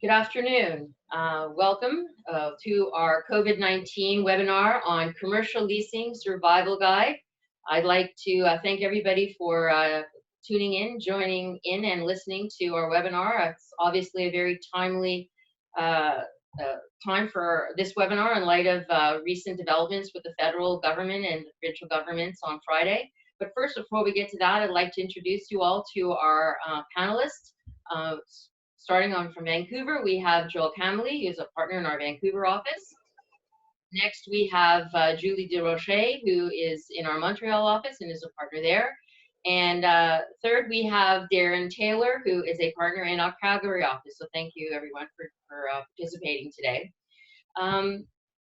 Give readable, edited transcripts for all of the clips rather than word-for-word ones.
Good afternoon. Welcome to our COVID-19 webinar on commercial leasing survival guide. I'd like to thank everybody for tuning in, joining in, and listening to our webinar. It's obviously a very timely time for this webinar in light of recent developments with the federal government and the provincial governments on Friday. But first, before we get to that, I'd like to introduce you all to our panelists. Starting on from Vancouver, we have Joel Camely, who's a partner in our Vancouver office. Next, we have Julie Desrochers, who is in our Montreal office and is a partner there. And third, we have Darren Taylor, who is a partner in our Calgary office. So thank you, everyone, for participating today.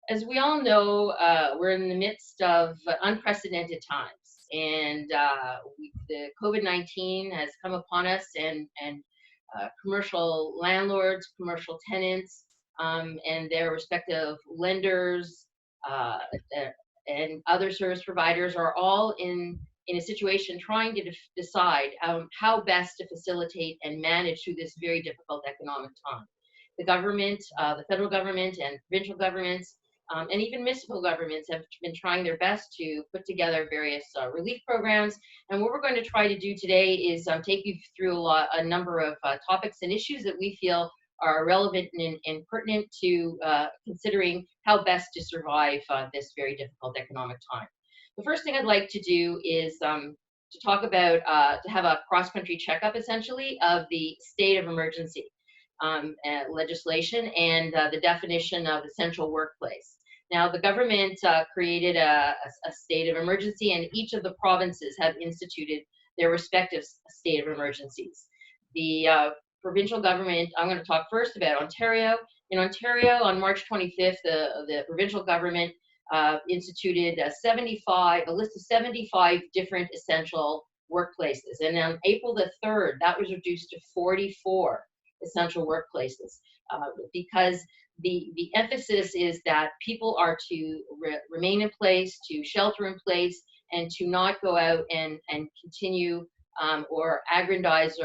As we all know, we're in the midst of unprecedented times, and the COVID-19 has come upon us, and commercial landlords, commercial tenants, and their respective lenders and other service providers are all in a situation trying to decide how best to facilitate and manage through this very difficult economic time. The government, the federal government and provincial governments, and even municipal governments have been trying their best to put together various relief programs. And what we're going to try to do today is take you through a number of topics and issues that we feel are relevant and pertinent to considering how best to survive this very difficult economic time. The first thing I'd like to do is to talk about, to have a cross-country checkup, essentially, of the state of emergency legislation and the definition of essential workplace. Now, the government created a state of emergency, and each of the provinces have instituted their respective state of emergencies. The provincial government, I'm going to talk first about Ontario. In Ontario, on March 25th, the provincial government instituted a list of 75 different essential workplaces. And on April the 3rd, that was reduced to 44 essential workplaces because the emphasis is that people are to remain in place, to shelter in place, and to not go out and continue or aggrandize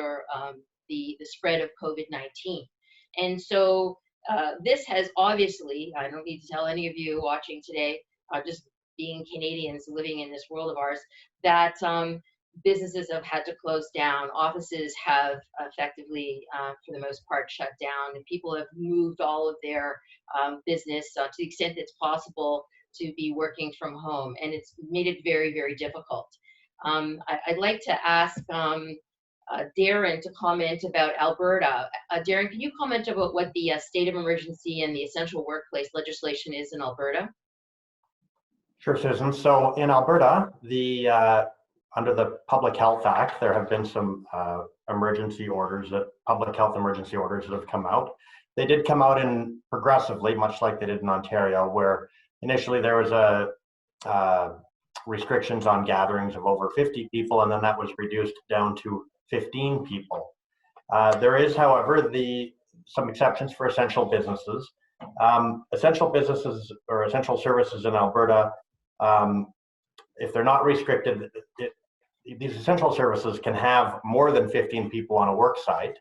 the spread of COVID-19. And so this has obviously, I don't need to tell any of you watching today, just being Canadians living in this world of ours, that businesses have had to close down, offices have effectively, for the most part, shut down, and people have moved all of their business to the extent it's possible to be working from home, and it's made it very, very difficult. I'd like to ask Darren to comment about Alberta. Darren, can you comment about what the state of emergency and the essential workplace legislation is in Alberta? Sure, Susan. So in Alberta, under the Public Health Act, there have been some public health emergency orders that have come out. They did come out in progressively, much like they did in Ontario, where initially there was restrictions on gatherings of over 50 people, and then that was reduced down to 15 people. There is, however, some exceptions for essential businesses. Essential businesses or essential services in Alberta, if they're not restricted, these essential services can have more than 15 people on a work site,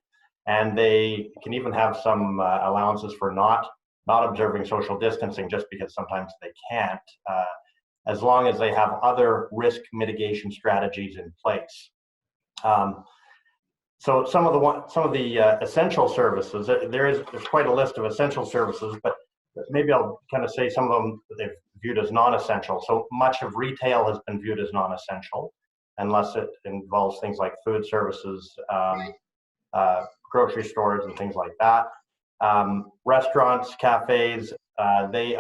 and they can even have some allowances for not observing social distancing, just because sometimes they can't, as long as they have other risk mitigation strategies in place. So some of the essential services, there's quite a list of essential services, but maybe I'll kind of say some of them they've viewed as non-essential. So much of retail has been viewed as non-essential, unless it involves things like food services, grocery stores, and things like that. Restaurants, cafes, they've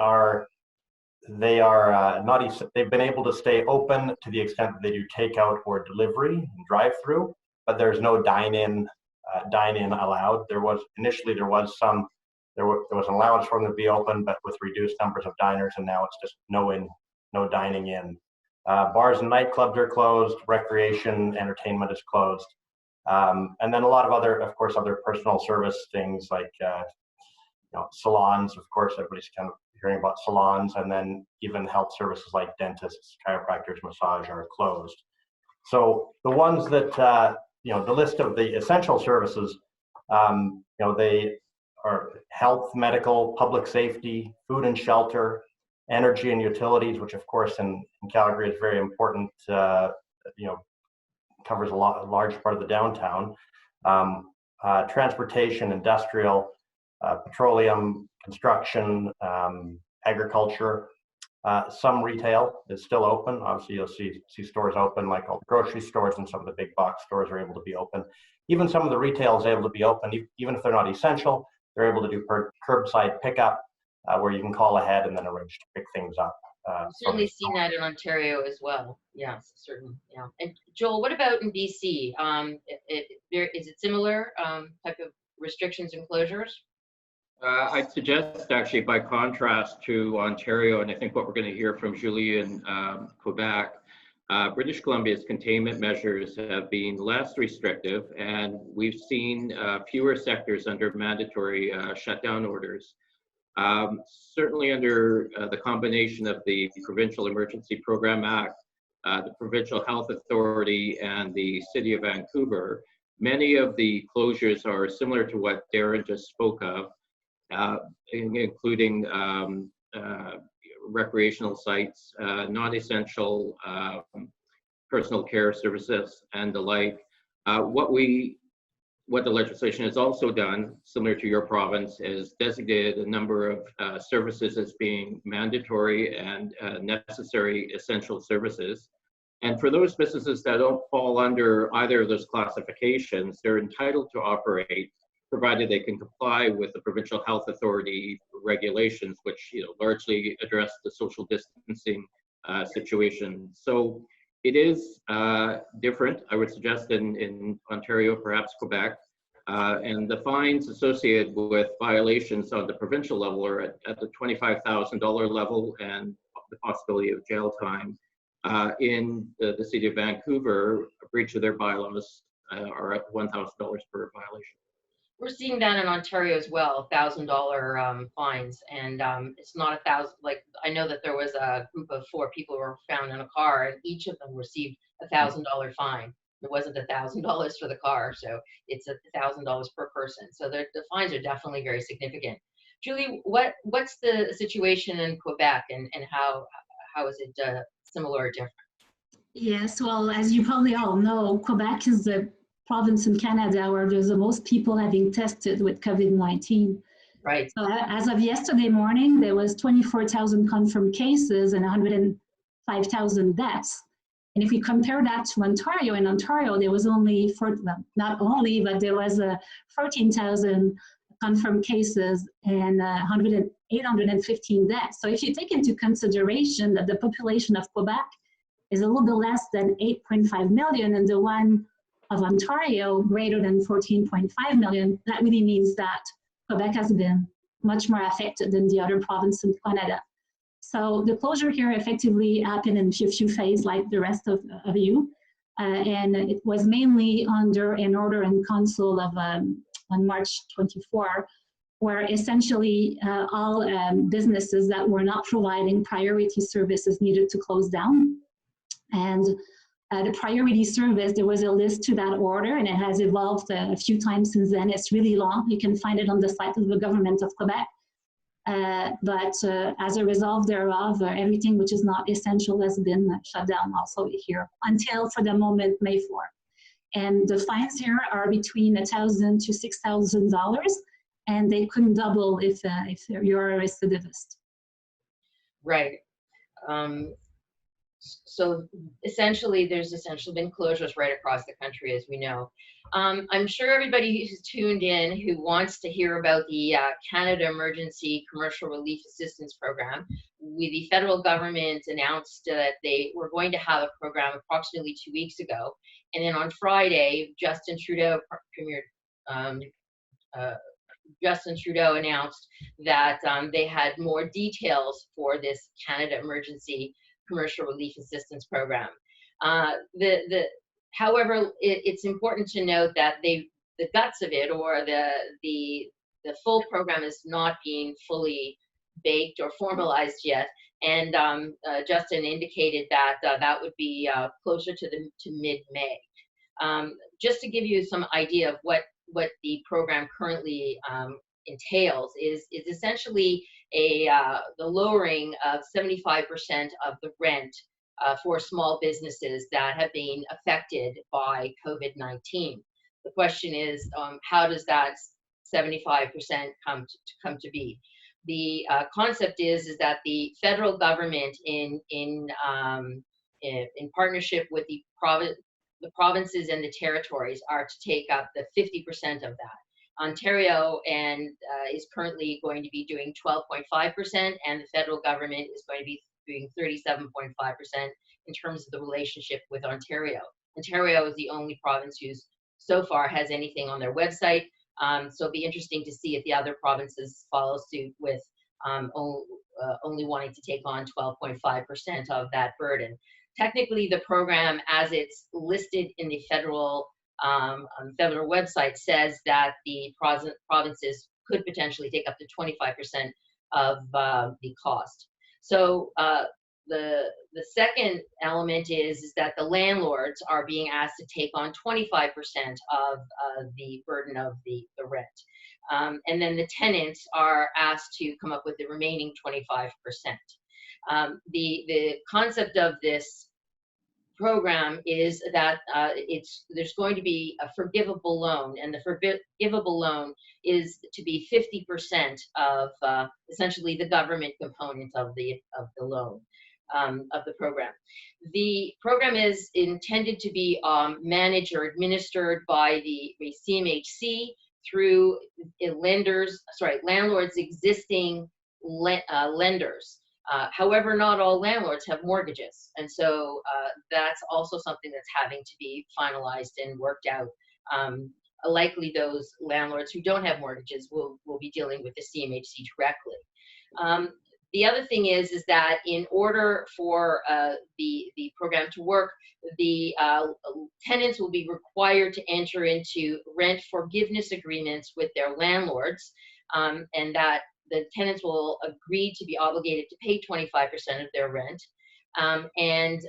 been able to stay open to the extent that they do takeout or delivery and drive-through, but there's no dine-in allowed. There was an allowance for them to be open, but with reduced numbers of diners, and now it's just no dining in. Bars and nightclubs are closed. Recreation, entertainment is closed. And then a lot of other personal service things like salons. Of course, everybody's kind of hearing about salons, and then even health services like dentists, chiropractors, massage are closed. So the ones that the list of the essential services, they are health, medical, public safety, food and shelter, energy and utilities, which of course in Calgary is very important, covers a large part of the downtown, transportation, industrial, petroleum, construction, agriculture. Some retail is still open. Obviously, you'll see stores open, like all the grocery stores and some of the big box stores are able to be open. Even some of the retail is able to be open, even if they're not essential. They're able to do curbside pickup, where you can call ahead and then arrange to pick things up. Certainly seen that in Ontario as well. Yes, certainly. Yeah. And Joel, what about in BC? Is it similar type of restrictions and closures? I'd suggest actually by contrast to Ontario, and I think what we're going to hear from Julie in Quebec, British Columbia's containment measures have been less restrictive, and we've seen fewer sectors under mandatory shutdown orders. Certainly under the combination of the Provincial Emergency Program Act, the Provincial Health Authority, and the City of Vancouver, many of the closures are similar to what Darren just spoke of, including recreational sites, non-essential personal care services, and the like. What the legislation has also done, similar to your province, is designated a number of services as being mandatory and necessary essential services. And for those businesses that don't fall under either of those classifications, they're entitled to operate, provided they can comply with the Provincial Health Authority regulations, which largely address the social distancing situation. So it is different, I would suggest, in Ontario, perhaps Quebec, and the fines associated with violations on the provincial level are at the $25,000 level, and the possibility of jail time. In the City of Vancouver, a breach of their bylaws are at $1,000 per violation. We're seeing that in Ontario as well, $1,000 fines, and it's not 1,000. Like, I know that there was a group of 4 people who were found in a car, and each of them received $1,000 fine. It wasn't $1,000 for the car, so it's $1,000 per person. So the fines are definitely very significant. Julie, what's the situation in Quebec, and how is it similar or different? Yes, well, as you probably all know, Quebec is the province in Canada where there's the most people having tested with COVID-19. Right. So as of yesterday morning, there was 24,000 confirmed cases and 105,000 deaths. And if we compare that to Ontario, in Ontario, there was only, not only, but there was 14,000 confirmed cases and 815 deaths. So if you take into consideration that the population of Quebec is a little bit less than 8.5 million and the one of Ontario greater than 14.5 million, that really means that Quebec has been much more affected than the other provinces in Canada. So the closure here effectively happened in a few phases like the rest of you. And it was mainly under an order in council of on March 24, where essentially all businesses that were not providing priority services needed to close down. And the priority service, there was a list to that order, and it has evolved a few times since then. It's really long. You can find it on the site of the government of Quebec. But as a result thereof, everything which is not essential has been shut down also here until, for the moment, May 4. And the fines here are between $1,000 to $6,000, and they couldn't double if you're a recidivist. Right. So essentially, there's been closures right across the country, as we know. I'm sure everybody who's tuned in who wants to hear about the Canada Emergency Commercial Relief Assistance Program, the federal government announced that they were going to have a program approximately 2 weeks ago. And then on Friday, Justin Trudeau announced that they had more details for this Canada Emergency Commercial Relief Assistance Program. However, it's important to note that the guts of it, or the full program, is not being fully baked or formalized yet. And Justin indicated that that would be closer to mid-May. Just to give you some idea of what the program currently entails is essentially the lowering of 75% of the rent for small businesses that have been affected by COVID-19. The question is, how does that 75% come to be? The concept is that the federal government, in partnership with the provinces and the territories, are to take up the 50% of that. Ontario is currently going to be doing 12.5%, and the federal government is going to be doing 37.5% in terms of the relationship with Ontario. Ontario is the only province who's so far has anything on their website. So it'll be interesting to see if the other provinces follow suit with only wanting to take on 12.5% of that burden. Technically, the program, as it's listed in the federal website, says that the provinces could potentially take up to 25% of the cost. So the second element is that the landlords are being asked to take on 25% of the burden of the rent. And then the tenants are asked to come up with the remaining 25%. The concept of this program is that there's going to be a forgivable loan, and the forgivable loan is to be 50% of essentially the government component of the loan. Of the program. The program is intended to be managed or administered by the CMHC through landlords' existing lenders. However, not all landlords have mortgages, and so that's also something that's having to be finalized and worked out. Likely those landlords who don't have mortgages will be dealing with the CMHC directly. The other thing is that in order for the program to work, the tenants will be required to enter into rent forgiveness agreements with their landlords, and that the tenants will agree to be obligated to pay 25% of their rent, and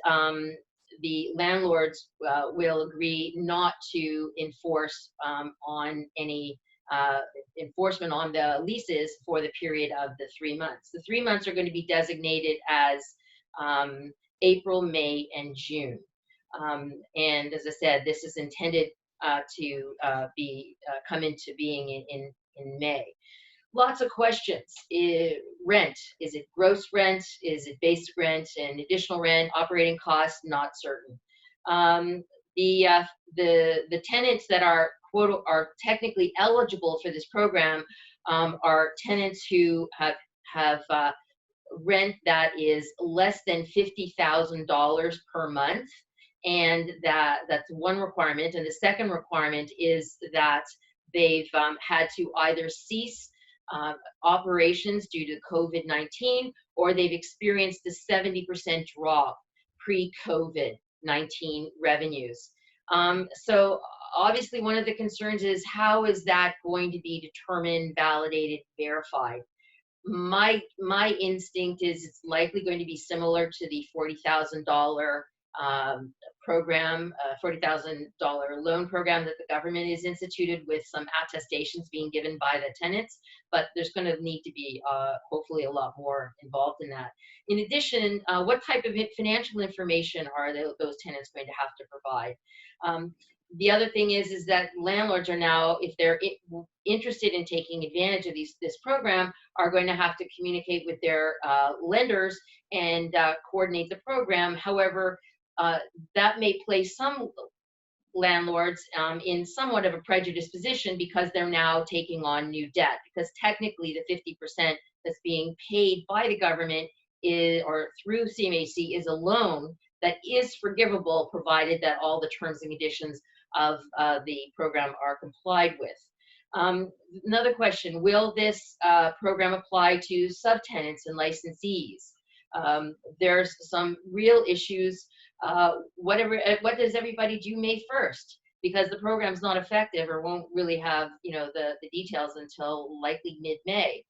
the landlords will agree not to enforce on any enforcement on the leases for the period of the 3 months. The 3 months are going to be designated as April, May, and June. And as I said, this is intended to come into being in May. Lots of questions. Rent, is it gross rent? Is it basic rent and additional rent? Operating costs, not certain. The tenants that are technically eligible for this program are tenants who have rent that is less than $50,000 per month, and that's one requirement. And the second requirement is that they've had to either cease operations due to COVID-19, or they've experienced a 70% drop pre-COVID-19 revenues. So obviously one of the concerns is, how is that going to be determined, validated, verified? My instinct is it's likely going to be similar to the $40,000 program, $40,000 loan program that the government has instituted, with some attestations being given by the tenants, but there's going to need to be hopefully a lot more involved in that. In addition, what type of financial information are those tenants going to have to provide? The other thing is that landlords are now, if they're interested in taking advantage of this program, are going to have to communicate with their lenders and coordinate the program. However, that may place some landlords in somewhat of a prejudiced position, because they're now taking on new debt, because technically the 50% that's being paid by the government or through CMHC is a loan that is forgivable, provided that all the terms and conditions of the program are complied with. Another question, will this program apply to subtenants and licensees? There's some real issues. What does everybody do May 1st? Because the program's not effective, or won't really have the details until likely mid-May.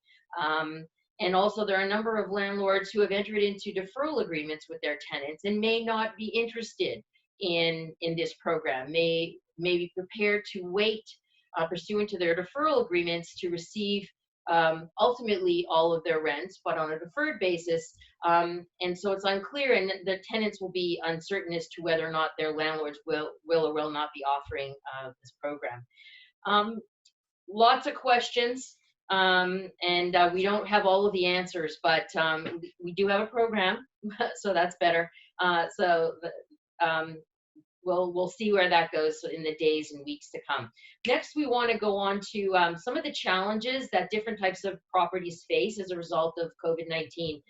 And also there are a number of landlords who have entered into deferral agreements with their tenants and may not be interested in this program, may be prepared to wait pursuant to their deferral agreements to receive ultimately all of their rents, but on a deferred basis. And so it's unclear, and the tenants will be uncertain as to whether or not their landlords will or will not be offering this program. Lots of questions, and we don't have all of the answers, but we do have a program, so that's better. We'll see where that goes in the days and weeks to come. Next, we want to go on to some of the challenges that different types of properties face as a result of COVID-19.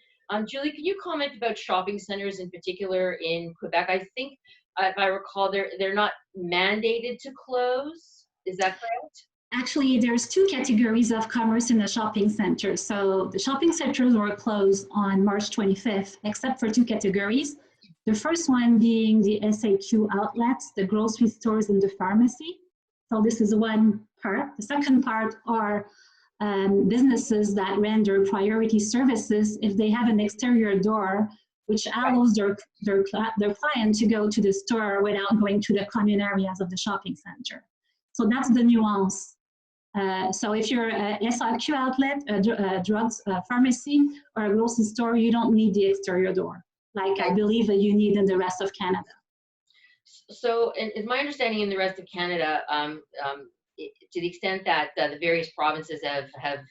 Julie, can you comment about shopping centers in particular in Quebec? I think, if I recall, they're not mandated to close. Is that correct? Actually, there's two categories of commerce in the shopping center. So the shopping centers were closed on March 25th, except for two categories. The first one being the SAQ outlets, the grocery stores and the pharmacy. So this is one part. The second part are businesses that render priority services if they have an exterior door, which allows their client to go to the store without going to the common areas of the shopping center. So that's the nuance. So if you're a SAQ outlet, a drugs pharmacy, or a grocery store, you don't need the exterior door, like I believe that you need in the rest of Canada. So, and it's my understanding in the rest of Canada, to the extent that the various provinces have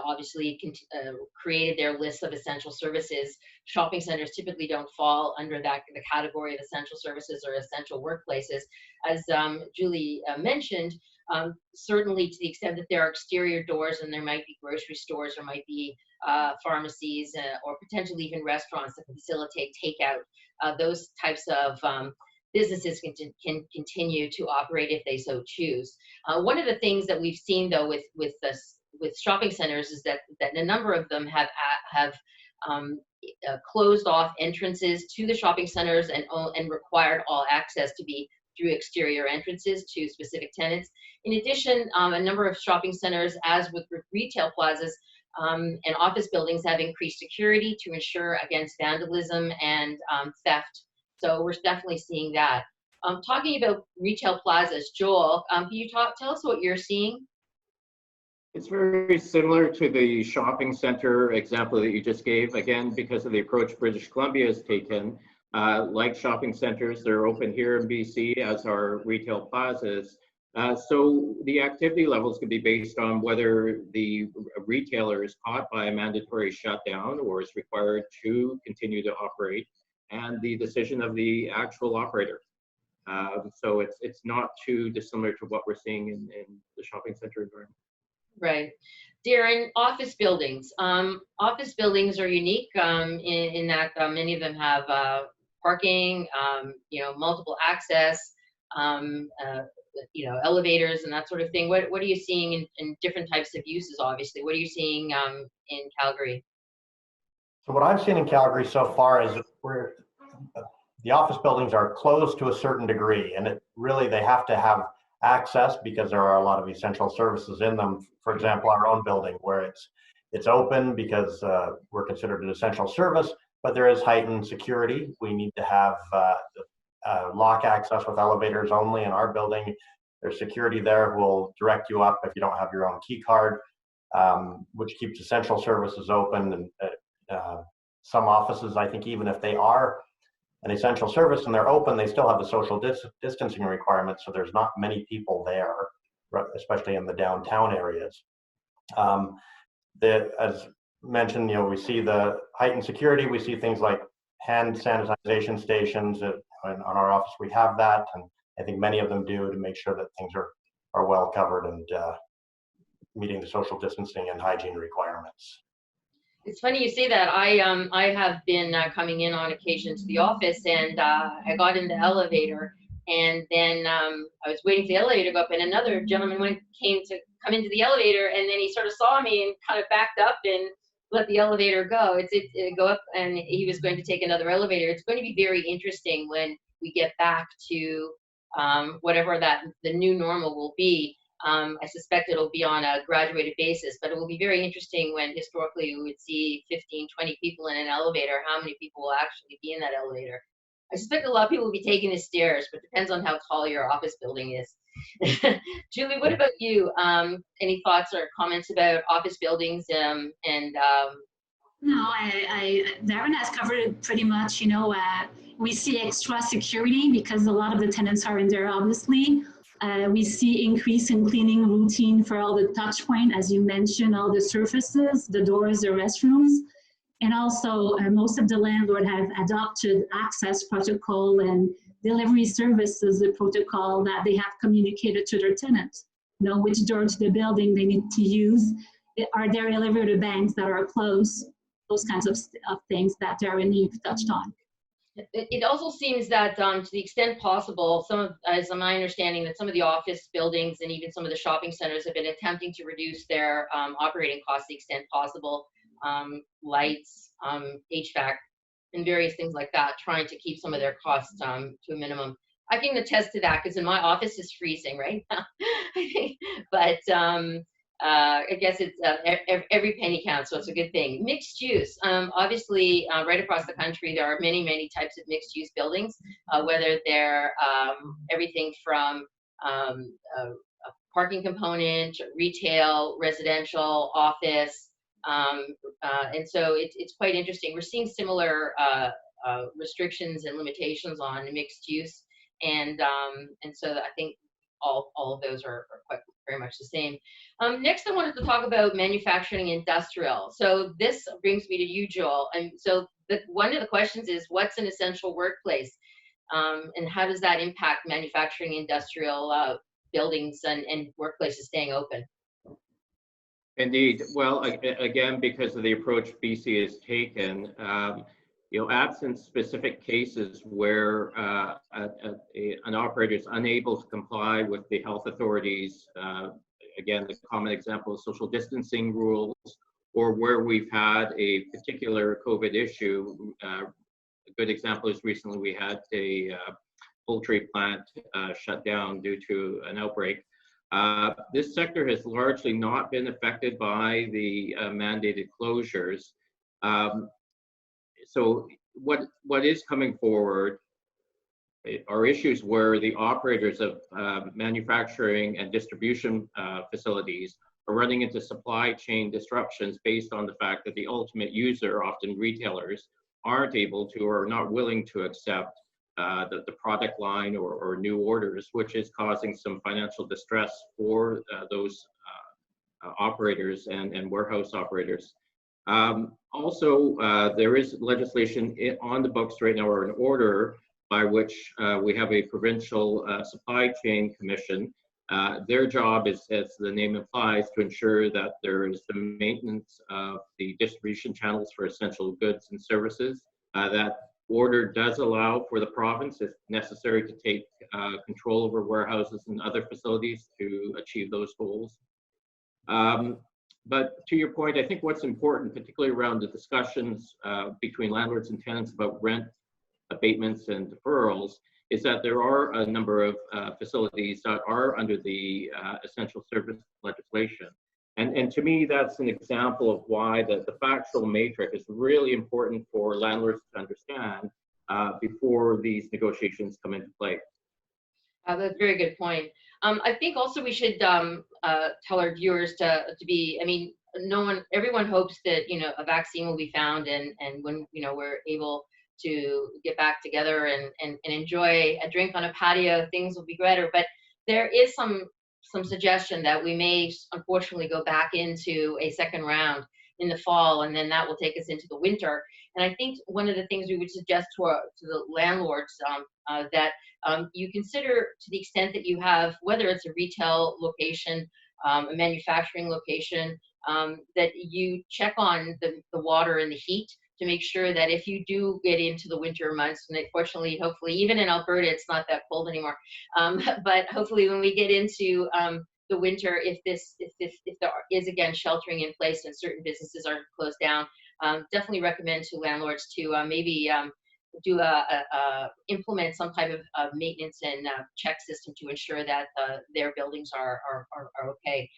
obviously created their list of essential services, shopping centers typically don't fall under the category of essential services or essential workplaces. As Julie mentioned, certainly to the extent that there are exterior doors and there might be grocery stores, or might be pharmacies or potentially even restaurants that can facilitate takeout, those types of businesses can continue to operate if they so choose. One of the things that we've seen though with shopping centers is that a number of them have closed off entrances to the shopping centers and required all access to be through exterior entrances to specific tenants. In addition, a number of shopping centers, as with retail plazas and office buildings, have increased security to ensure against vandalism and theft. So we're definitely seeing that. Talking about retail plazas, Joel, can you tell us what you're seeing? It's very similar to the shopping center example that you just gave, again, because of the approach British Columbia has taken. Like shopping centers, they're open here in BC, as are retail plazas. So the activity levels can be based on whether the retailer is caught by a mandatory shutdown or is required to continue to operate, and the decision of the actual operator. So it's not too dissimilar to what we're seeing in the shopping center environment. Right. Darren, office buildings. Office buildings are unique in that many of them have parking, multiple access, elevators and that sort of thing. What are you seeing in different types of uses, obviously? What are you seeing in Calgary? So what I've seen in Calgary so far is the office buildings are closed to a certain degree, and they have to have access because there are a lot of essential services in them. For example, our own building, where it's open because we're considered an essential service, but there is heightened security. We need to have lock access with elevators only in our building. There's security there who will direct you up if you don't have your own key card, which keeps essential services open. And some offices, I think, even if they are an essential service and they're open, they still have the social distancing requirements, so there's not many people there, especially in the downtown areas. As mentioned, we see the heightened security. We see things like hand sanitization stations. On our office, we have that, and I think many of them do, to make sure that things are well covered and meeting the social distancing and hygiene requirements. It's funny you say that. I have been coming in on occasion to the office, and I got in the elevator, and then I was waiting for the elevator to go up, and another gentleman came to come into the elevator, and then he sort of saw me and kind of backed up and let the elevator go. It go up, and he was going to take another elevator. It's going to be very interesting when we get back to whatever the new normal will be. I suspect it'll be on a graduated basis, but it will be very interesting when historically we would see 15, 20 people in an elevator, how many people will actually be in that elevator. I suspect a lot of people will be taking the stairs, but it depends on how tall your office building is. Julie, what about you? Any thoughts or comments about office buildings No, Darren has covered it pretty much. You know, we see extra security because a lot of the tenants are in there, obviously. We see increase in cleaning routine for all the touch point, as you mentioned, all the surfaces, the doors, the restrooms. And also, most of the landlord have adopted access protocol and delivery services, the protocol that they have communicated to their tenants. You know, which door to the building they need to use. Are there elevator banks that are closed? Those kinds of things that Darren, you've touched on. It also seems that to the extent possible, as my understanding, that some of the office buildings and even some of the shopping centers have been attempting to reduce their operating costs to the extent possible, lights, HVAC, and various things like that, trying to keep some of their costs to a minimum. I can attest to that because in my office is freezing right now. But I guess it's every penny counts, so it's a good thing. Mixed use, obviously, right across the country, there are many, many types of mixed use buildings, whether they're everything from a parking component, retail, residential, office, and so it's quite interesting. We're seeing similar restrictions and limitations on mixed use, and so I think all of those are quite very much the same. Next, I wanted to talk about manufacturing industrial. So this brings me to you, Joel. And so one of the questions is, what's an essential workplace? And how does that impact manufacturing industrial buildings and workplaces staying open? Indeed. Well, again, because of the approach BC has taken, absent specific cases where an operator is unable to comply with the health authorities, again, the common example is social distancing rules, or where we've had a particular COVID issue. A good example is recently we had a poultry plant shut down due to an outbreak. This sector has largely not been affected by the mandated closures. So what is coming forward are issues where the operators of manufacturing and distribution facilities are running into supply chain disruptions based on the fact that the ultimate user, often retailers, aren't able to or are not willing to accept the product line or new orders, which is causing some financial distress for those operators and warehouse operators. Also, there is legislation on the books right now, or an order by which we have a provincial supply chain commission. Their job is, as the name implies, to ensure that there is the maintenance of the distribution channels for essential goods and services. That order does allow for the province, if necessary, to take control over warehouses and other facilities to achieve those goals. But to your point, I think what's important, particularly around the discussions between landlords and tenants about rent abatements and deferrals, is that there are a number of facilities that are under the essential service legislation. And to me, that's an example of why the factual matrix is really important for landlords to understand before these negotiations come into play. That's a very good point. I think also we should tell our viewers to be, I mean, everyone hopes that, a vaccine will be found and when, we're able to get back together and enjoy a drink on a patio, things will be better. But there is some suggestion that we may unfortunately go back into a second round in the fall, and then that will take us into the winter. And I think one of the things we would suggest to the landlords that you consider, to the extent that you have, whether it's a retail location, a manufacturing location, that you check on the water and the heat to make sure that if you do get into the winter months, and fortunately, hopefully, even in Alberta, it's not that cold anymore. But hopefully, when we get into the winter, if there is again sheltering in place and certain businesses are closed down, definitely recommend to landlords to maybe do implement some type of maintenance and check system to ensure that their buildings are okay.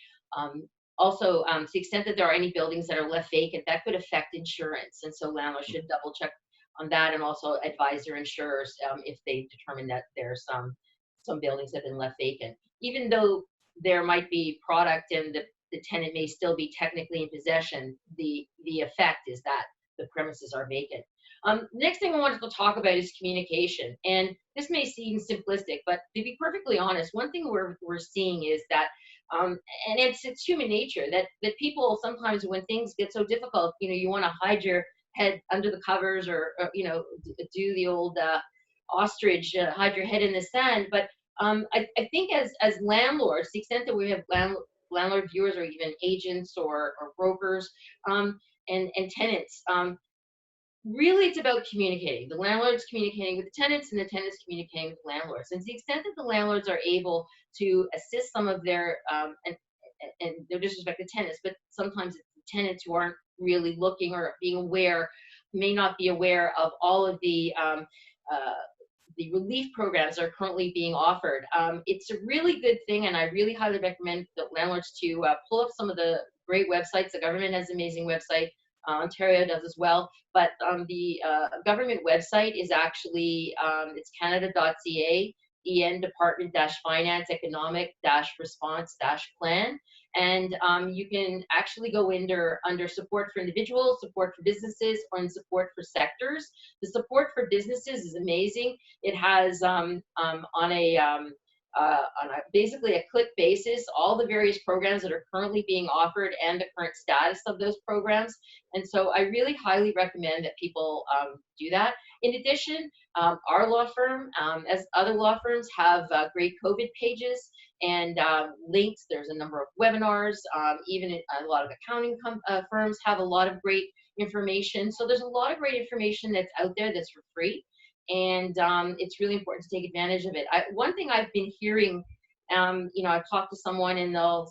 Also, to the extent that there are any buildings that are left vacant, that could affect insurance. And so landlords should double check on that and also advise their insurers if they determine that there's some buildings that have been left vacant. even though there might be product and the tenant may still be technically in possession, the effect is that the premises are vacant. Next thing I wanted to talk about is communication. And this may seem simplistic, but to be perfectly honest, one thing we're seeing is that, and it's human nature, that people sometimes when things get so difficult, you want to hide your head under the covers or do the old ostrich, hide your head in the sand. But I think as landlords, to the extent that we have landlord viewers or even agents or brokers and tenants, really it's about communicating. The landlords communicating with the tenants and the tenants communicating with the landlords. And to the extent that the landlords are able to assist some of their, and no disrespect to tenants, but sometimes it's the tenants who aren't really looking or being aware, may not be aware of all of the relief programs that are currently being offered. It's a really good thing, and I really highly recommend the landlords to pull up some of the great websites. The government has an amazing website. Ontario does as well, but the government website is actually, it's canada.ca, EN Department-Finance Economic-Response-Plan. And you can actually go under support for individuals, support for businesses, or support for sectors. The support for businesses is amazing. It has on basically a click basis all the various programs that are currently being offered and the current status of those programs. And so I really highly recommend that people do that. In addition, our law firm, as other law firms, have great COVID pages and links. There's a number of webinars. Even a lot of accounting firms have a lot of great information. So there's a lot of great information that's out there that's for free. And it's really important to take advantage of it. One thing I've been hearing, I've talked to someone and they'll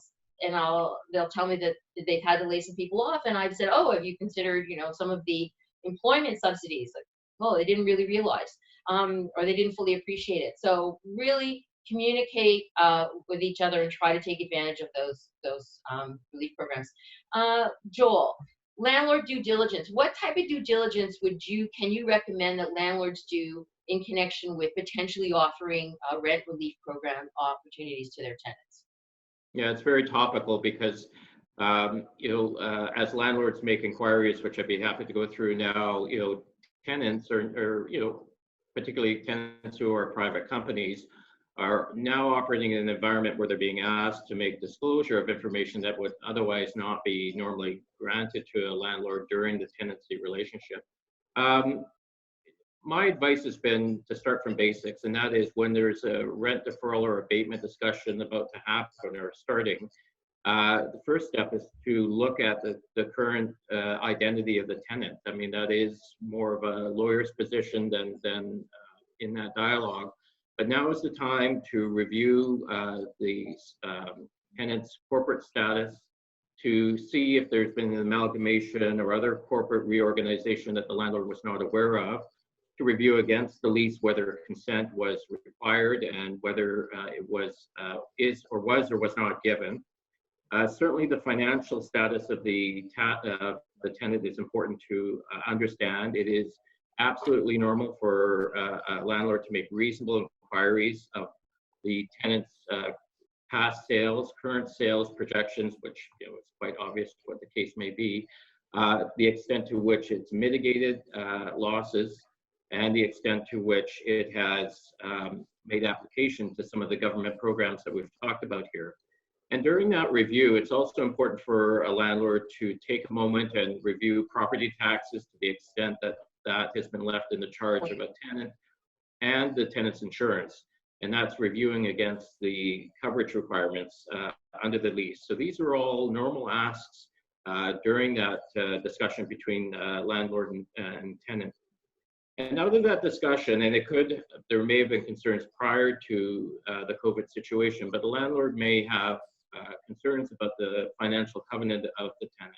tell me that they've had to lay some people off, and I've said, oh, have you considered, some of the employment subsidies? Like, oh, they didn't really realize, or they didn't fully appreciate it. So really communicate with each other and try to take advantage of those relief programs. Joel, landlord due diligence. What type of due diligence can you recommend that landlords do in connection with potentially offering rent relief program opportunities to their tenants? Yeah, it's very topical because, as landlords make inquiries, which I'd be happy to go through now, tenants or particularly tenants who are private companies are now operating in an environment where they're being asked to make disclosure of information that would otherwise not be normally granted to a landlord during the tenancy relationship. My advice has been to start from basics, and that is when there's a rent deferral or abatement discussion about to happen or starting, the first step is to look at the current identity of the tenant. I mean, that is more of a lawyer's position than in that dialogue. But now is the time to review the tenant's corporate status, to see if there's been an amalgamation or other corporate reorganization that the landlord was not aware of, to review against the lease whether consent was required and whether it was was not given. Certainly the financial status of the tenant is important to understand. It is absolutely normal for a landlord to make reasonable inquiries of the tenant's past sales, current sales projections, which is quite obvious what the case may be, the extent to which it's mitigated losses, and the extent to which it has made application to some of the government programs that we've talked about here. And during that review, it's also important for a landlord to take a moment and review property taxes to the extent that that has been left in the charge of a tenant, and the tenant's insurance. And that's reviewing against the coverage requirements under the lease. So these are all normal asks during that discussion between landlord and tenant. And out of that discussion, and there may have been concerns prior to the COVID situation, but the landlord may have concerns about the financial covenant of the tenant.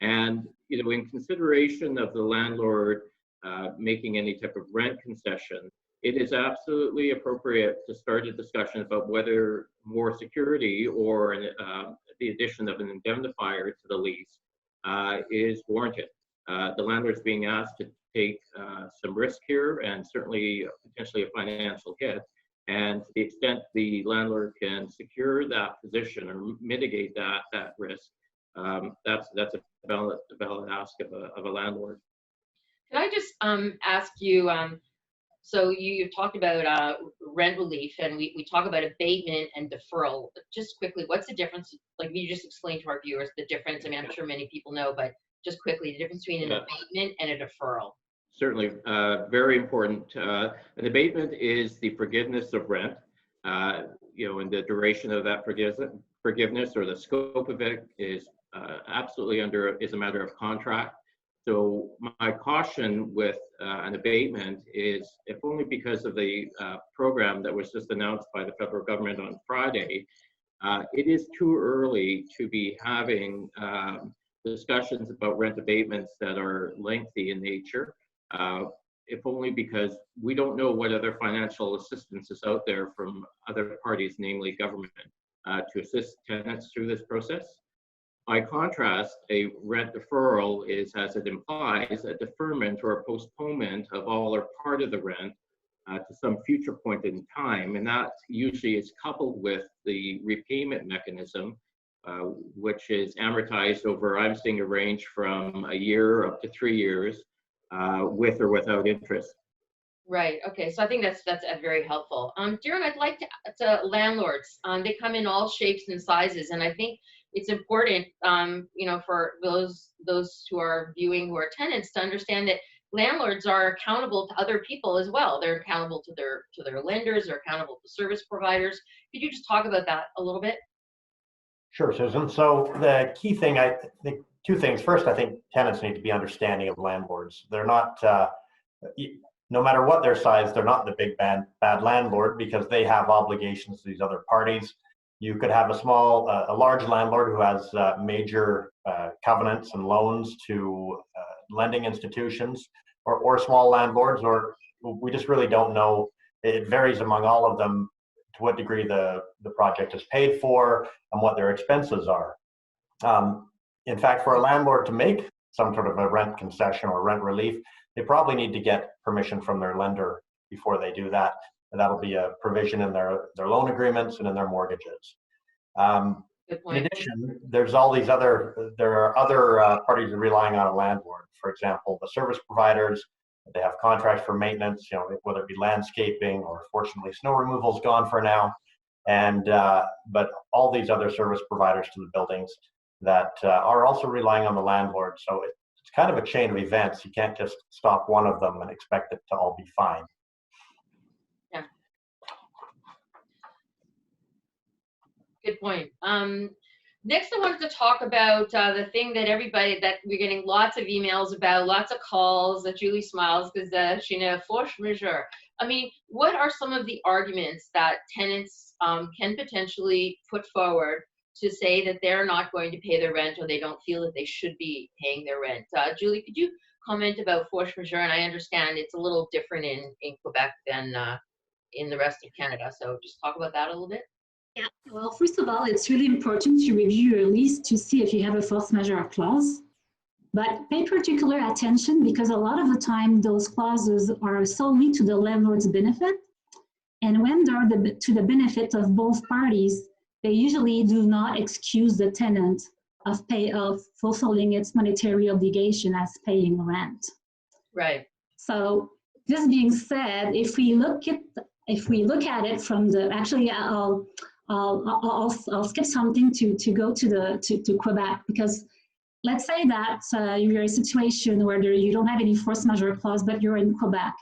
And in consideration of the landlord making any type of rent concession, it is absolutely appropriate to start a discussion about whether more security or the addition of an indemnifier to the lease is warranted. The landlord is being asked to take some risk here and certainly potentially a financial hit. And to the extent the landlord can secure that position or mitigate that risk, that's a valid ask of a landlord. Can I just ask you, so you talked about rent relief, and we talk about abatement and deferral. Just quickly, what's the difference? Like you just explained to our viewers the difference. I mean, I'm sure many people know, but just quickly, the difference between an abatement and a deferral. Certainly, very important. An abatement is the forgiveness of rent, and the duration of that forgiveness or the scope of it is absolutely is a matter of contract. So my caution with an abatement is, if only because of the program that was just announced by the federal government on Friday, it is too early to be having discussions about rent abatements that are lengthy in nature. If only because we don't know what other financial assistance is out there from other parties, namely government, to assist tenants through this process. By contrast, a rent deferral is, as it implies, a deferment or a postponement of all or part of the rent to some future point in time, and that usually is coupled with the repayment mechanism, which is amortized over, I'm seeing a range from a year up to 3 years, with or without interest. Right. Okay. So I think that's very helpful. Darren, I'd like to landlords. They come in all shapes and sizes, and I think it's important, for those who are viewing who are tenants to understand that landlords are accountable to other people as well. They're accountable to their lenders. They're accountable to service providers. Could you just talk about that a little bit? Sure, Susan. So the key thing, I think, two things. First, I think tenants need to be understanding of landlords. They're not, no matter what their size, they're not the big bad landlord, because they have obligations to these other parties. You could have a large landlord who has major covenants and loans to lending institutions, or small landlords, or we just really don't know. It varies among all of them to what degree the project is paid for and what their expenses are. In fact, for a landlord to make some sort of a rent concession or rent relief, they probably need to get permission from their lender before they do that. And that'll be a provision in their loan agreements and in their mortgages. Good point. In addition, there are other parties relying on a landlord. For example, the service providers, they have contracts for maintenance, whether it be landscaping or, fortunately, snow removal's gone for now. And but all these other service providers to the buildings that are also relying on the landlord. So it's kind of a chain of events. You can't just stop one of them and expect it to all be fine. Yeah. Good point. Next, I wanted to talk about the thing that we're getting lots of emails about, lots of calls. That Julie smiles because she knows force majeure. I mean, what are some of the arguments that tenants can potentially put forward to say that they're not going to pay their rent, or they don't feel that they should be paying their rent? Julie, could you comment about force majeure? And I understand it's a little different in Quebec than in the rest of Canada. So just talk about that a little bit. Yeah, well, first of all, it's really important to review your lease to see if you have a force majeure clause. But pay particular attention, because a lot of the time those clauses are solely to the landlord's benefit. And when they're to the benefit of both parties, they usually do not excuse the tenant of fulfilling its monetary obligation as paying rent. Right. So this being said, if we look at it from the, actually, I'll skip something to go to Quebec, because let's say that you're in a situation where you don't have any force majeure clause, but you're in Quebec.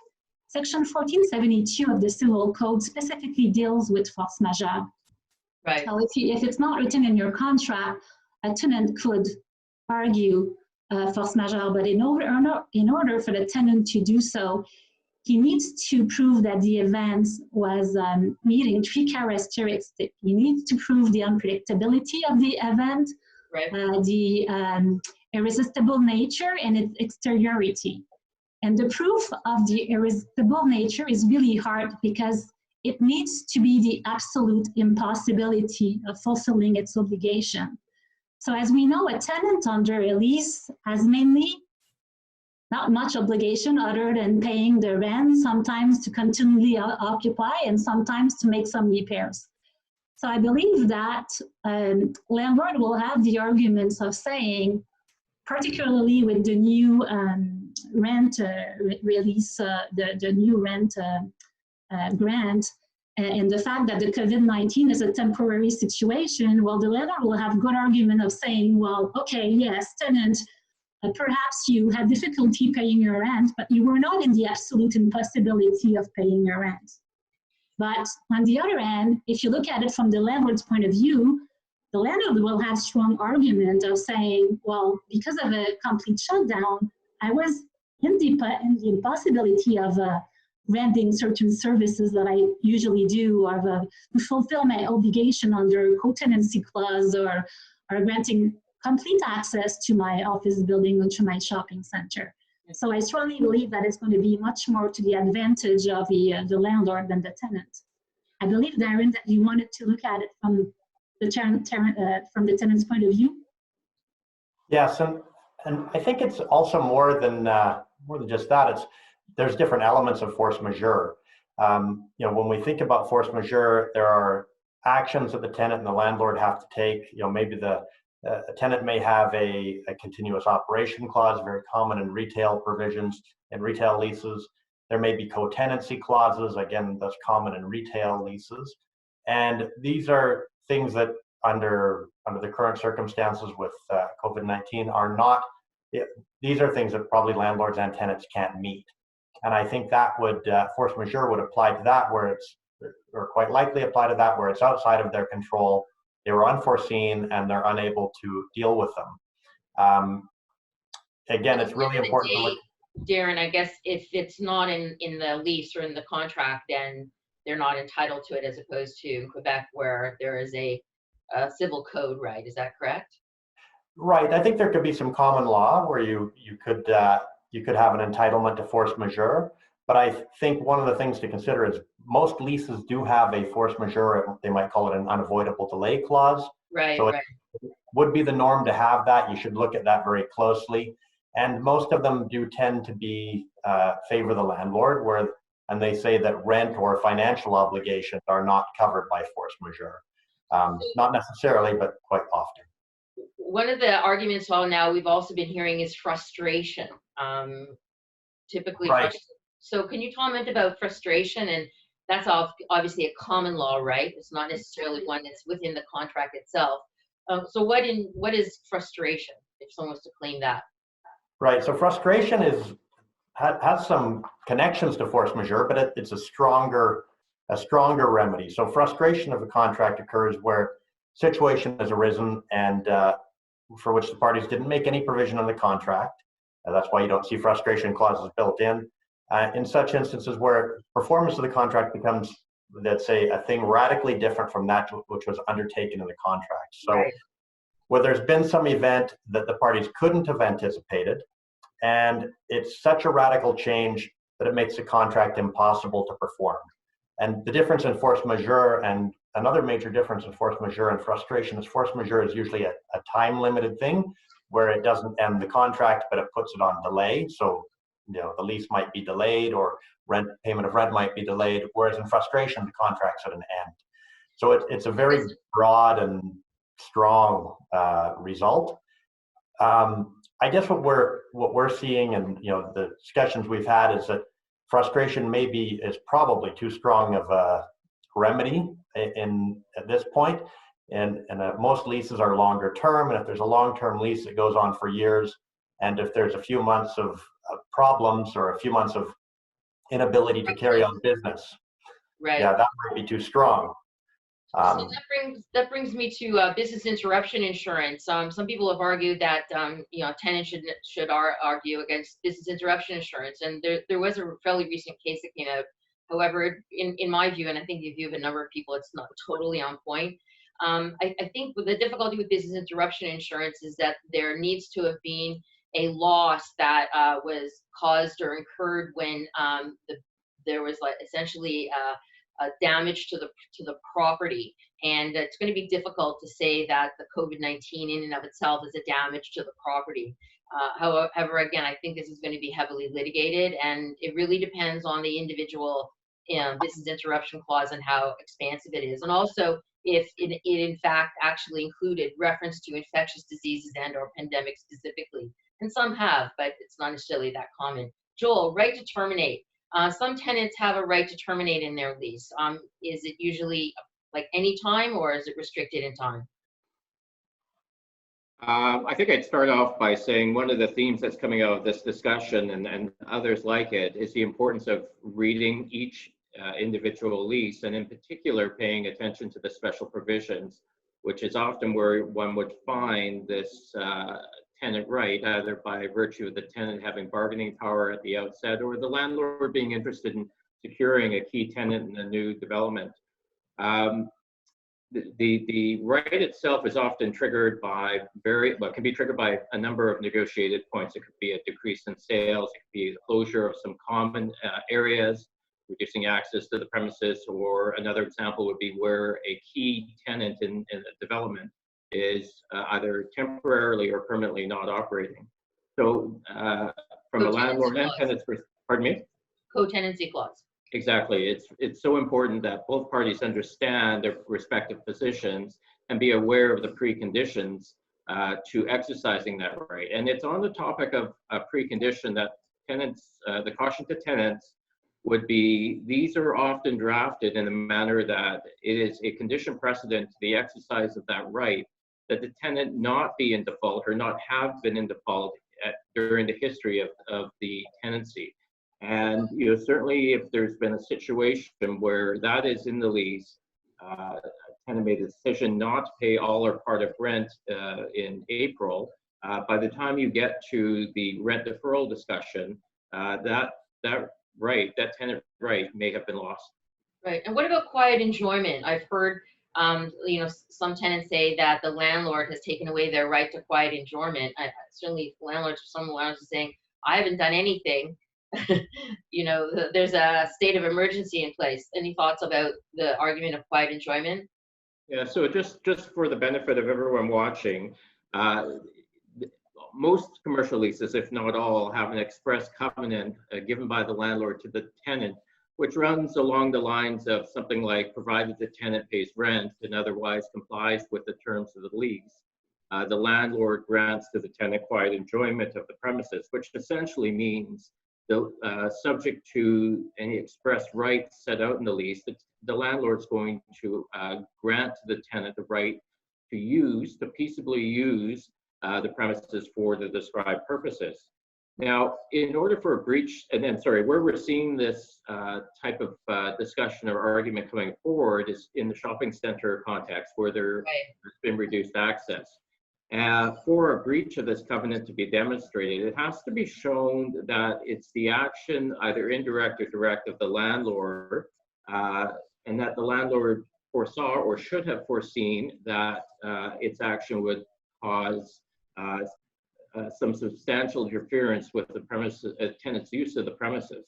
Section 1472 of the Civil Code specifically deals with force majeure. Right. So if it's not written in your contract, a tenant could argue force majeure, but in order for the tenant to do so, he needs to prove that the event was meeting 3 characteristics. He needs to prove the unpredictability of the event, right. The irresistible nature, and its exteriority. And the proof of the irresistible nature is really hard, because it needs to be the absolute impossibility of fulfilling its obligation. So as we know, a tenant under a lease has mainly not much obligation other than paying the rent, sometimes to continually occupy and sometimes to make some repairs. So I believe that landlord will have the arguments of saying, particularly with the new rent release, the new rent grant, and the fact that the COVID-19 is a temporary situation, well, the landlord will have good argument of saying, well, okay, yes, tenant, perhaps you had difficulty paying your rent, but you were not in the absolute impossibility of paying your rent. But on the other hand, if you look at it from the landlord's point of view, the landlord will have strong argument of saying, well, because of a complete shutdown, I was in the impossibility of renting certain services that I usually do, or to fulfill my obligation under co-tenancy clause, or granting complete access to my office building or to my shopping center. So I strongly believe that it's going to be much more to the advantage of the landlord than the tenant. I believe, Darren, that you wanted to look at it from the tenant's point of view. Yes, and I think it's also more than just that. There's different elements of force majeure. When we think about force majeure, there are actions that the tenant and the landlord have to take. Maybe a tenant may have a continuous operation clause, very common in retail provisions and retail leases. There may be co-tenancy clauses, again, that's common in retail leases. And these are things that under the current circumstances with COVID-19 are not, these are things that probably landlords and tenants can't meet. And I think that would, force majeure would apply to that or quite likely apply to that where it's outside of their control, they were unforeseen, and they're unable to deal with them. Again, it's really important to look. Darren, I guess if it's not in the lease or in the contract, then they're not entitled to it, as opposed to in Quebec where there is a civil code, right? Is that correct? Right. I think there could be some common law where you could have an entitlement to force majeure. But I think one of the things to consider is most leases do have a force majeure, they might call it an unavoidable delay clause. Right, so right. It would be the norm to have that. You should look at that very closely. And most of them do tend to be favor the landlord, and they say that rent or financial obligations are not covered by force majeure. Not necessarily, but quite often. One of the arguments now we've also been hearing is frustration. Typically, right. So can you comment about frustration? And that's obviously a common law, right? It's not necessarily one that's within the contract itself. So what is frustration, if someone was to claim that? Right. So frustration has some connections to force majeure, but it's a stronger remedy. So frustration of a contract occurs where situation has arisen and for which the parties didn't make any provision on the contract. That's why you don't see frustration clauses built in. In such instances where performance of the contract becomes, let's say, a thing radically different from that which was undertaken in the contract. So right. Where there's been some event that the parties couldn't have anticipated, and it's such a radical change that it makes the contract impossible to perform. And the difference in force majeure, and another major difference in force majeure and frustration, is force majeure is usually a time-limited thing where it doesn't end the contract, but it puts it on delay. So the lease might be delayed, or payment of rent might be delayed, whereas in frustration, the contract's at an end. So it's a very broad and strong result. I guess what we're seeing, and the discussions we've had, is that frustration is probably too strong of a remedy at this point. And most leases are longer term, and if there's a long-term lease, it goes on for years. And if there's a few months of problems or a few months of inability to carry on business, right. Yeah, that might be too strong. So that brings me to business interruption insurance. Some people have argued that tenants should argue against business interruption insurance, and there was a fairly recent case that came out. However, in my view, and I think the view of a number of people, it's not totally on point. I think the difficulty with business interruption insurance is that there needs to have been a loss that was caused or incurred when there was essentially damage to the property. And it's going to be difficult to say that the COVID-19 in and of itself is a damage to the property. However, again, I think this is going to be heavily litigated, and it really depends on the individual business interruption clause and how expansive it is. And also, if it in fact actually included reference to infectious diseases and or pandemics specifically. And some have, but it's not necessarily that common. Joel, right to terminate. Some tenants have a right to terminate in their lease. Is it usually like any time, or is it restricted in time? I think I'd start off by saying one of the themes that's coming out of this discussion and others like it is the importance of reading each individual lease, and in particular paying attention to the special provisions, which is often where one would find this tenant right, either by virtue of the tenant having bargaining power at the outset or the landlord being interested in securing a key tenant in a new development. The right itself is often triggered by can be triggered by a number of negotiated points. It could be a decrease in sales, it could be the closure of some common areas, reducing access to the premises, or another example would be where a key tenant in a development is either temporarily or permanently not operating. So from a landlord and tenant's perspective, pardon me? Co-tenancy clause. Exactly. It's so important that both parties understand their respective positions and be aware of the preconditions to exercising that right. And it's on the topic of a precondition that tenants, the caution to tenants would be, these are often drafted in a manner that it is a condition precedent to the exercise of that right, that the tenant not be in default or not have been in default during the history of the tenancy. And certainly if there's been a situation where that is in the lease, a tenant made a decision not to pay all or part of rent in April, by the time you get to the rent deferral discussion, that tenant right may have been lost. Right. And what about quiet enjoyment? I've heard some tenants say that the landlord has taken away their right to quiet enjoyment. Certainly some landlords are saying, I haven't done anything. There's a state of emergency in place. Any thoughts about the argument of quiet enjoyment? Yeah, so just for the benefit of everyone watching, most commercial leases, if not all, have an express covenant given by the landlord to the tenant, which runs along the lines of something like, provided the tenant pays rent and otherwise complies with the terms of the lease, the landlord grants to the tenant quiet enjoyment of the premises, which essentially means subject to any express rights set out in the lease, the landlord's going to grant to the tenant the right to peaceably use the premises for the described purposes. Now, in order for a breach, where we're seeing this type of discussion or argument coming forward is in the shopping center context, where there's been reduced access. For a breach of this covenant to be demonstrated, it has to be shown that it's the action, either indirect or direct, of the landlord, and that the landlord foresaw or should have foreseen that its action would cause some substantial interference with the premises, tenant's use of the premises.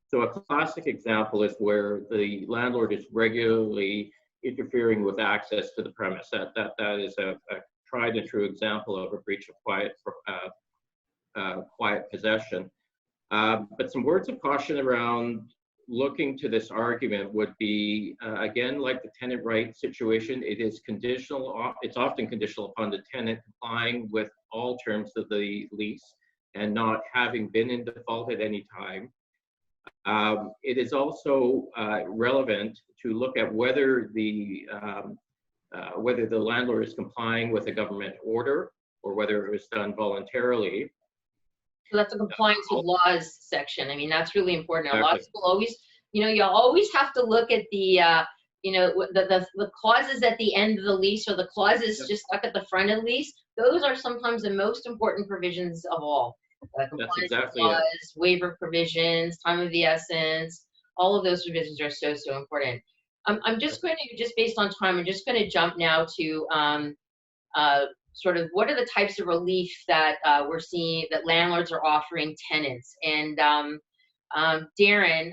So a classic example is where the landlord is regularly interfering with access to the premise. That is a tried and true example of a breach of quiet possession. But some words of caution around looking to this argument would be, again, like the tenant right situation, it is conditional. It's often conditional upon the tenant complying with all terms of the lease and not having been in default at any time. It is also relevant to look at whether the landlord is complying with a government order or whether it was done voluntarily. So that's a compliance with laws section. I mean, that's really important. Exactly. A lot of people always, you always have to look at the, the clauses at the end of the lease, or the clauses just stuck at the front of the lease. Those are sometimes the most important provisions of all. Compliance exactly with laws, waiver provisions, time of the essence, all of those provisions are so important. I'm just going to, just based on time, I'm just going to jump now to sort of what are the types of relief that we're seeing that landlords are offering tenants. And Darren,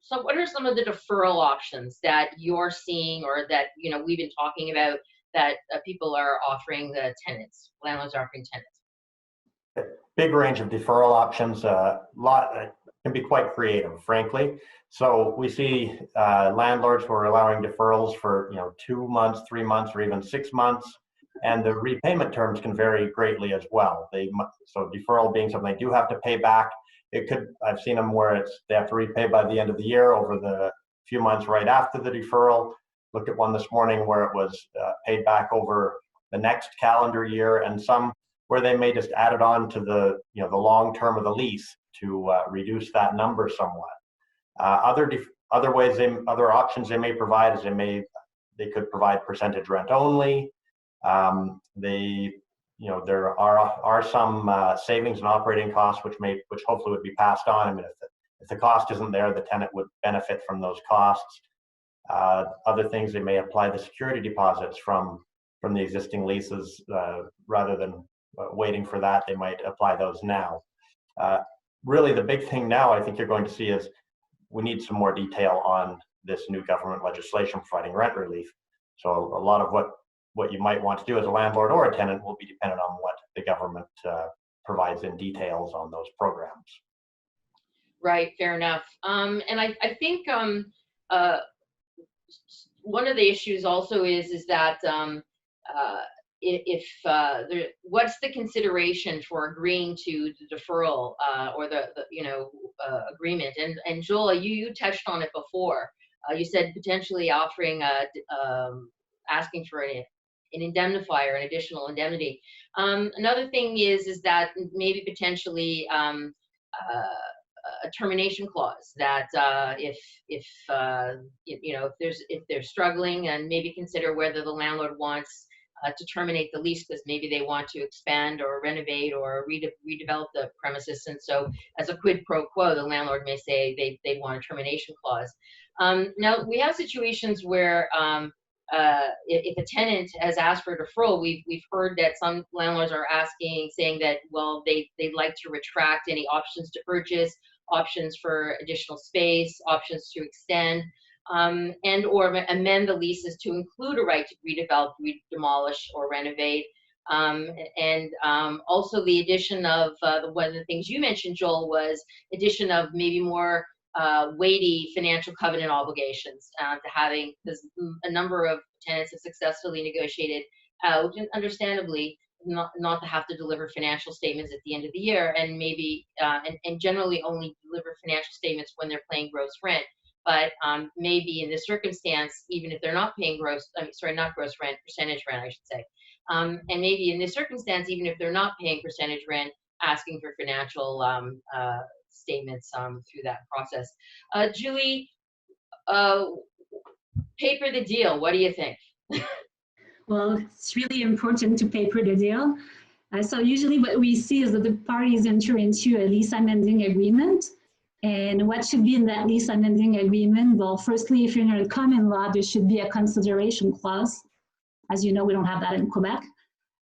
So what are some of the deferral options that you're seeing, or that, you know, we've been talking about, that people are offering the tenants, landlords are offering tenants? Big range of deferral options, can be quite creative, frankly. So we see landlords who are allowing deferrals for 2 months, 3 months, or even 6 months, and the repayment terms can vary greatly as well. So deferral being something they do have to pay back. I've seen them where they have to repay by the end of the year over the few months right after the deferral. Looked at one this morning where it was paid back over the next calendar year, and some where they may just add it on to the long term of the lease to reduce that number somewhat. Other options they may provide is they could provide percentage rent only. There are some savings and operating costs which hopefully would be passed on. I mean, if the cost isn't there, the tenant would benefit from those costs. Other things, they may apply the security deposits from the existing leases rather than waiting for that. They might apply those now. Really, the big thing now I think you're going to see is we need some more detail on this new government legislation providing rent relief. So a lot of what you might want to do as a landlord or a tenant will be dependent on what the government provides in details on those programs. Right, fair enough. And I think one of the issues also is that what's the consideration for agreeing to the deferral or the agreement? And Joel, you touched on it before. You said potentially offering asking for an indemnifier, an additional indemnity. Another thing is that maybe potentially a termination clause that if they're struggling, and maybe consider whether the landlord wants to terminate the lease because maybe they want to expand or renovate or redevelop the premises, and so as a quid pro quo, the landlord may say they want a termination clause. Now we have situations where if a tenant has asked for a deferral, we've heard that some landlords are saying that, well, they'd like to retract any options to purchase, options for additional space, options to extend, and or amend the leases to include a right to redevelop, demolish, or renovate. Also the addition of one of the things you mentioned, Joel, was addition of maybe more weighty financial covenant obligations to having, because a number of tenants have successfully negotiated out, and understandably not to have to deliver financial statements at the end of the year, and maybe and generally only deliver financial statements when they're paying gross rent. But maybe in this circumstance, even if they're not paying not gross rent, percentage rent, I should say. And maybe in this circumstance, even if they're not paying percentage rent, asking for financial statements through that process. Julie, paper the deal. What do you think? Well, it's really important to paper the deal. So usually what we see is that the parties enter into a lease amending agreement. And what should be in that lease amending agreement? Well, firstly, if you're in a common law, there should be a consideration clause. As you know, we don't have that in Quebec.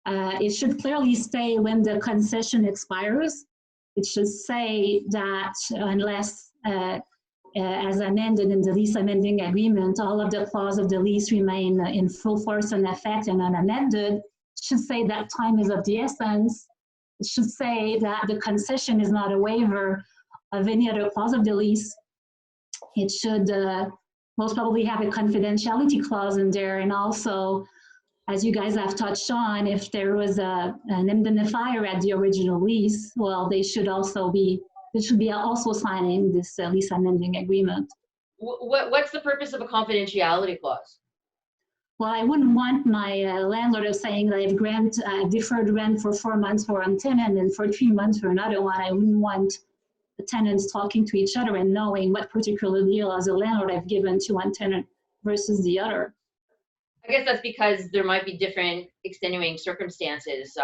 It should clearly say when the concession expires. It should say that unless, as amended in the lease amending agreement, all of the clauses of the lease remain in full force and effect and unamended, it should say that time is of the essence. It should say that the concession is not a waiver of any other clause of the lease. It should most probably have a confidentiality clause in there, and also, as you guys have touched on, if there was an indemnifier at the original lease, well, they should be also signing this lease amending agreement. What's the purpose of a confidentiality clause? Well, I wouldn't want my landlord saying that I've granted deferred rent for 4 months for one tenant and for 3 months for another one. I wouldn't want the tenants talking to each other and knowing what particular deal as a landlord I've given to one tenant versus the other. I guess that's because there might be different extenuating circumstances.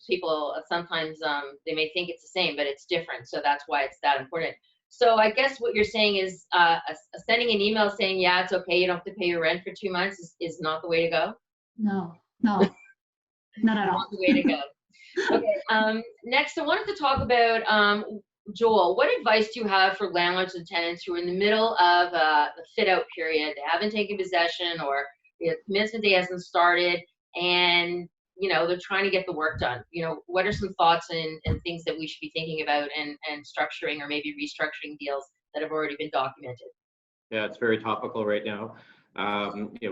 People sometimes they may think it's the same, but it's different. So that's why it's that important. So I guess what you're saying is sending an email saying, yeah, it's okay, you don't have to pay your rent for 2 months is not the way to go? No, not at all. Not the way to go. Okay. Next, I wanted to talk about Joel, what advice do you have for landlords and tenants who are in the middle of the fit out period? They haven't taken possession, or the commencement day hasn't started, and they're trying to get the work done. What are some thoughts and things that we should be thinking about and structuring, or maybe restructuring deals that have already been documented? Yeah, it's very topical right now,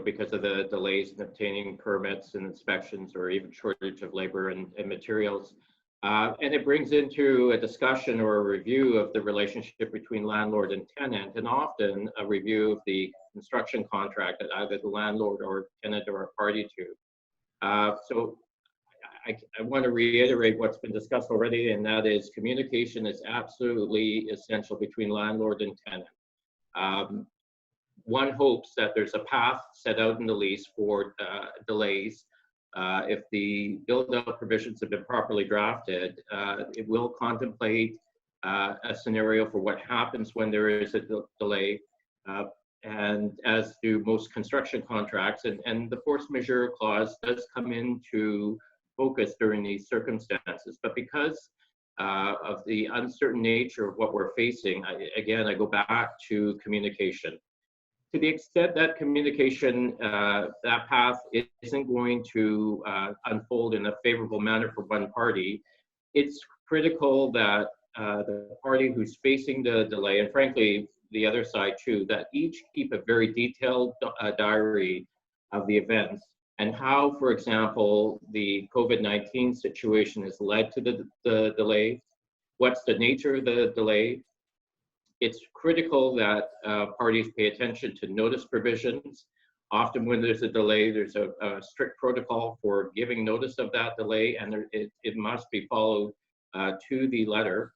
because of the delays in obtaining permits and inspections, or even shortage of labor and materials. And it brings into a discussion or a review of the relationship between landlord and tenant, and often a review of the construction contract that either the landlord or tenant are a party to. So I want to reiterate what's been discussed already, and that is communication is absolutely essential between landlord and tenant. One hopes that there's a path set out in the lease for delays. If the build-out provisions have been properly drafted, it will contemplate a scenario for what happens when there is a delay. And as do most construction contracts, and the force majeure clause does come into focus during these circumstances. But because of the uncertain nature of what we're facing, I go back to communication. To the extent that communication, that path isn't going to unfold in a favorable manner for one party, it's critical that the party who's facing the delay, and frankly, the other side too, that each keep a very detailed diary of the events and how, for example, the COVID-19 situation has led to the delay, what's the nature of the delay. It's critical that parties pay attention to notice provisions. Often when there's a delay, there's a strict protocol for giving notice of that delay, and it must be followed to the letter.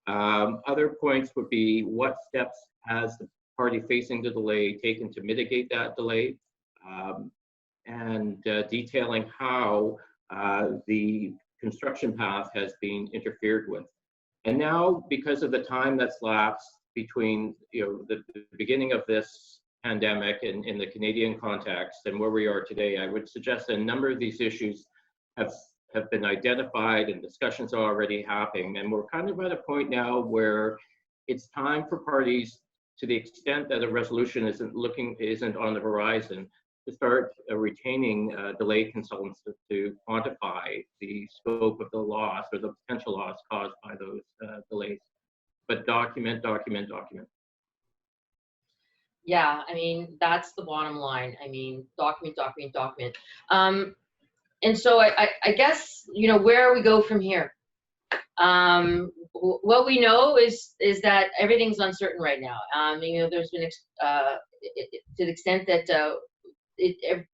Other points would be, what steps has the party facing the delay taken to mitigate that delay, and detailing how the construction path has been interfered with. And now, because of the time that's lapsed between the beginning of this pandemic in the Canadian context and where we are today, I would suggest that a number of these issues have been identified and discussions are already happening. And we're kind of at a point now where it's time for parties, to the extent that a resolution isn't on the horizon, to start retaining delay consultants to quantify the scope of the loss or the potential loss caused by those delays. But document. Yeah, I mean, that's the bottom line. I mean, document. And so I guess, where we go from here. What we know is that everything's uncertain right now. There's been, to the extent that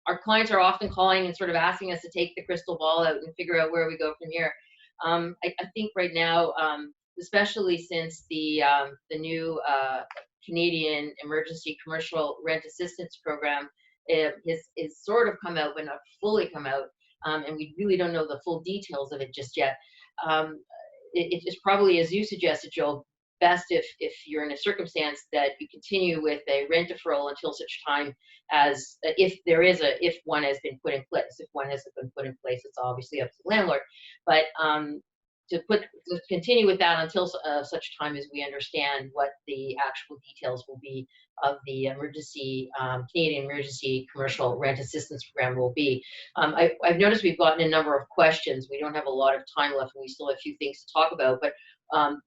our clients are often calling and sort of asking us to take the crystal ball out and figure out where we go from here. I think right now, especially since the new Canadian Emergency Commercial Rent Assistance Program is sort of come out, but not fully come out, and we really don't know the full details of it just yet. It is probably, as you suggested, Joel, best if you're in a circumstance that you continue with a rent deferral until such time as, if one has been put in place. If one hasn't been put in place, it's obviously up to the landlord. But to continue with that until such time as we understand what the actual details will be of the Canadian Emergency Commercial Rent Assistance Program will be. I've noticed we've gotten a number of questions. We don't have a lot of time left, and we still have a few things to talk about, but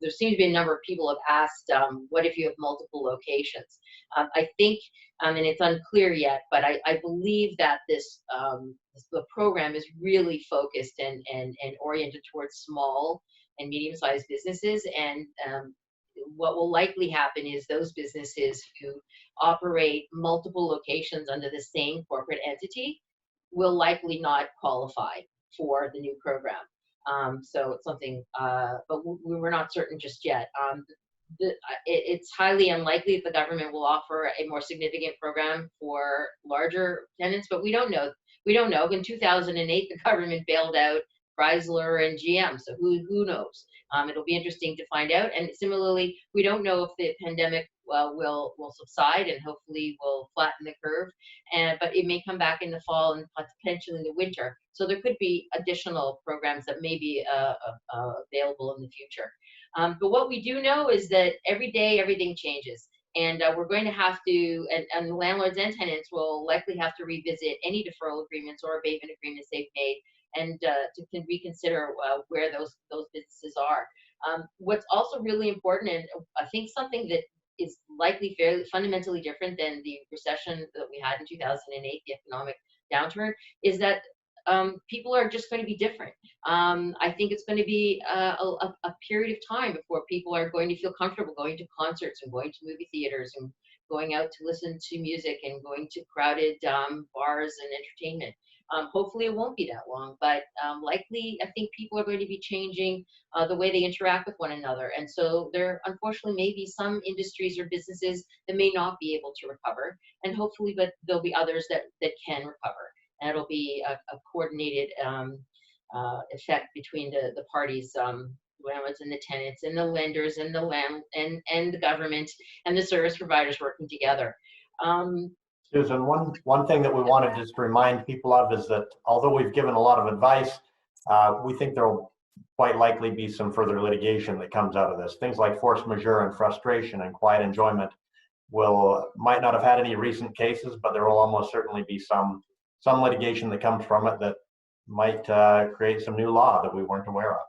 there seems to be a number of people have asked, what if you have multiple locations? I think, and it's unclear yet, but I believe that the program is really focused and oriented towards small and medium-sized businesses. And what will likely happen is those businesses who operate multiple locations under the same corporate entity will likely not qualify for the new program. So it's something, but we're not certain just yet. It's highly unlikely that the government will offer a more significant program for larger tenants, but we don't know. In 2008, the government bailed out Chrysler and GM, so who knows? It'll be interesting to find out. And similarly, we don't know if the pandemic will subside and hopefully will flatten the curve, but it may come back in the fall and potentially the winter. So there could be additional programs that may be available in the future. But what we do know is that every day, everything changes. And we're going to have to, and landlords and tenants will likely have to revisit any deferral agreements or abatement agreements they've made, and to reconsider where those businesses are. What's also really important, and I think something that is likely fairly fundamentally different than the recession that we had in 2008, the economic downturn, is that people are just going to be different. I think it's going to be a period of time before people are going to feel comfortable going to concerts and going to movie theaters and going out to listen to music and going to crowded bars and entertainment. Hopefully it won't be that long, but likely I think people are going to be changing the way they interact with one another. And so there unfortunately may be some industries or businesses that may not be able to recover, and hopefully but there'll be others that can recover. And it'll be a coordinated effect between the parties, landlords and the tenants and the lenders and the government and the service providers working together. Susan, one thing that we wanted just to remind people of is that although we've given a lot of advice, we think there will quite likely be some further litigation that comes out of this. Things like force majeure and frustration and quiet enjoyment might not have had any recent cases, but there will almost certainly be some litigation that comes from it that might create some new law that we weren't aware of.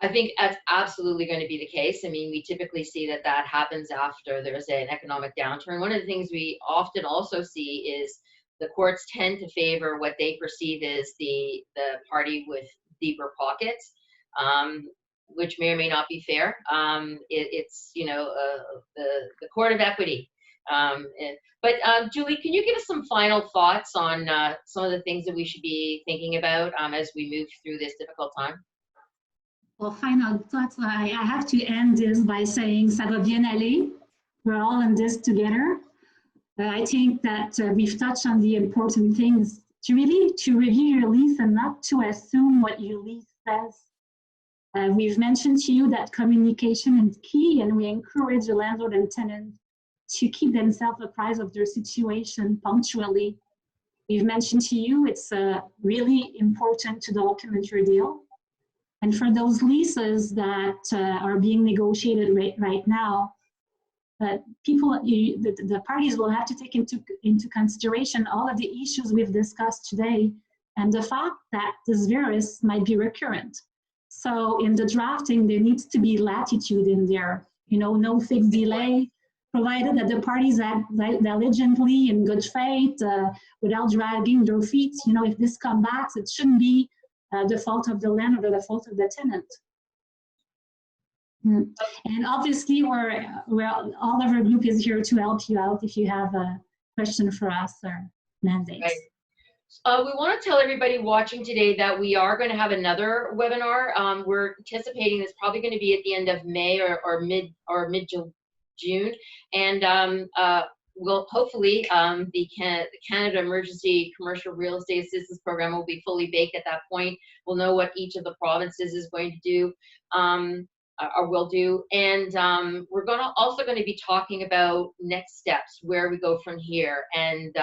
I think that's absolutely going to be the case. I mean, we typically see that happens after there's an economic downturn. One of the things we often also see is the courts tend to favor what they perceive as the party with deeper pockets, which may or may not be fair. It's the court of equity. But Julie, can you give us some final thoughts on some of the things that we should be thinking about as we move through this difficult time? Well, final thoughts. I have to end this by saying, ça va bien aller. We're all in this together. I think that we've touched on the important things to review your lease and not to assume what your lease says. We've mentioned to you that communication is key, and we encourage the landlord and tenant to keep themselves apprised of their situation punctually. We've mentioned to you it's really important to document your deal. And for those leases that are being negotiated right now, the parties will have to take into consideration all of the issues we've discussed today and the fact that this virus might be recurrent. So in the drafting, there needs to be latitude in there, no fixed delay, provided that the parties act diligently in good faith, without dragging their feet. If this comes back, it shouldn't be the fault of the landlord or the fault of the tenant. And obviously, all of our group is here to help you out if you have a question for us or mandates. Right. We want to tell everybody watching today that we are going to have another webinar. We're anticipating it's probably going to be at the end of May or mid June, and we'll hopefully the Canada Emergency Commercial Real Estate Assistance Program will be fully baked at that point. We'll know what each of the provinces is going to do or will do, and we're also going to be talking about next steps, where we go from here, and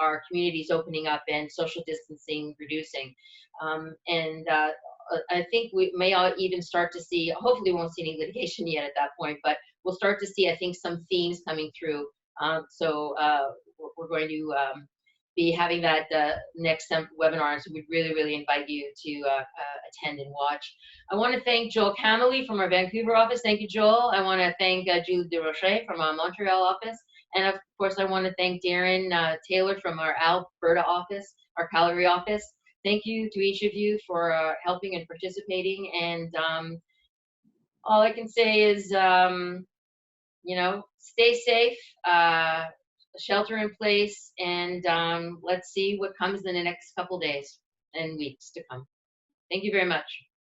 our communities opening up and social distancing reducing, and I think we may even start to see, hopefully we won't see any litigation yet at that point, but we'll start to see, I think, some themes coming through. So we're going to be having that next webinar, so we'd really invite you to attend and watch. I want to thank Joel Camely from our Vancouver office. Thank you, Joel. I want to thank Julie DeRocher from our Montreal office. And of course, I want to thank Darren Taylor from our Alberta office, our Calgary office. Thank you to each of you for helping and participating. And all I can say is, stay safe, shelter in place, and let's see what comes in the next couple days and weeks to come. Thank you very much.